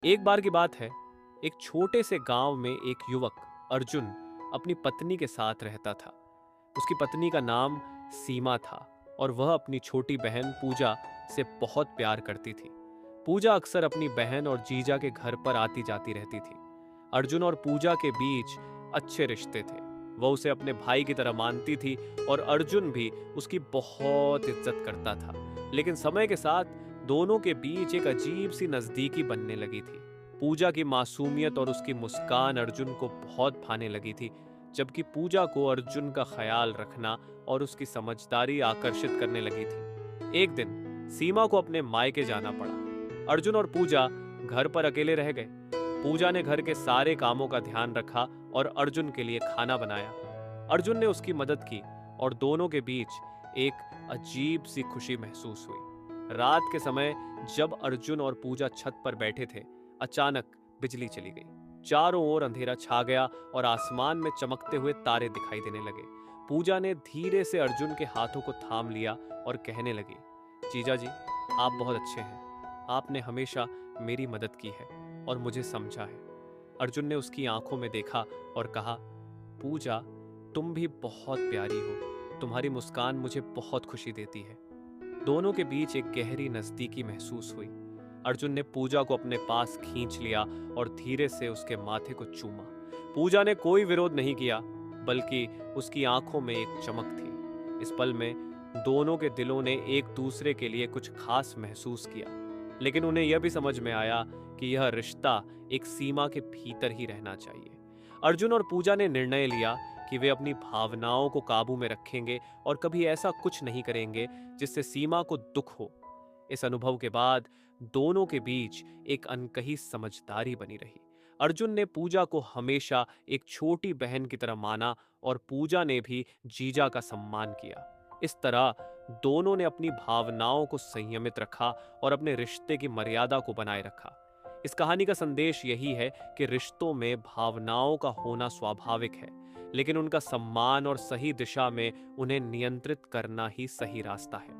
एक बार की बात है, एक छोटे से गांव में एक युवक अर्जुन अपनी पत्नी के साथ रहता था। उसकी पत्नी का नाम सीमा था और वह अपनी छोटी बहन पूजा से बहुत प्यार करती थी। पूजा अक्सर अपनी बहन और जीजा के घर पर आती जाती रहती थी। अर्जुन और पूजा के बीच अच्छे रिश्ते थे। वह उसे अपने भाई की तरह मानती थी और अर्जुन भी उसकी बहुत इज्जत करता था। लेकिन समय के साथ दोनों के बीच एक अजीब सी नजदीकी बनने लगी थी। पूजा की मासूमियत और उसकी मुस्कान अर्जुन को बहुत भाने लगी थी, जबकि पूजा को अर्जुन का ख्याल रखना और उसकी समझदारी आकर्षित करने लगी थी। एक दिन सीमा को अपने मायके जाना पड़ा। अर्जुन और पूजा घर पर अकेले रह गए। पूजा ने घर के सारे कामों का ध्यान रखा और अर्जुन के लिए खाना बनाया। अर्जुन ने उसकी मदद की और दोनों के बीच एक अजीब सी खुशी महसूस हुई। रात के समय जब अर्जुन और पूजा छत पर बैठे थे, अचानक बिजली चली गई। चारों ओर अंधेरा छा गया और आसमान में चमकते हुए तारे दिखाई देने लगे। पूजा ने धीरे से अर्जुन के हाथों को थाम लिया और कहने लगी, जीजा जी, आप बहुत अच्छे हैं। आपने हमेशा मेरी मदद की है और मुझे समझा है। अर्जुन ने उसकी आंखों में देखा और कहा, पूजा, तुम भी बहुत प्यारी हो। तुम्हारी मुस्कान मुझे बहुत खुशी देती है। दोनों के बीच एक गहरी नजदीकी महसूस हुई। अर्जुन ने पूजा को अपने पास खींच लिया और धीरे से उसके माथे को चूमा। पूजा ने कोई विरोध नहीं किया, बल्कि उसकी आंखों में एक चमक थी। इस पल में दोनों के दिलों ने एक दूसरे के लिए कुछ खास महसूस किया, लेकिन उन्हें यह भी समझ में आया कि यह रिश्ता एक सीमा के भीतर ही रहना चाहिए। अर्जुन और पूजा ने निर्णय लिया कि वे अपनी भावनाओं को काबू में रखेंगे और कभी ऐसा कुछ नहीं करेंगे जिससे सीमा को दुख हो। इस अनुभव के बाद दोनों के बीच एक अनकही समझदारी बनी रही। अर्जुन ने पूजा को हमेशा एक छोटी बहन की तरह माना और पूजा ने भी जीजा का सम्मान किया। इस तरह दोनों ने अपनी भावनाओं को संयमित रखा और अपने रिश्ते की मर्यादा को बनाए रखा। इस कहानी का संदेश यही है कि रिश्तों में भावनाओं का होना स्वाभाविक है, लेकिन उनका सम्मान और सही दिशा में उन्हें नियंत्रित करना ही सही रास्ता है।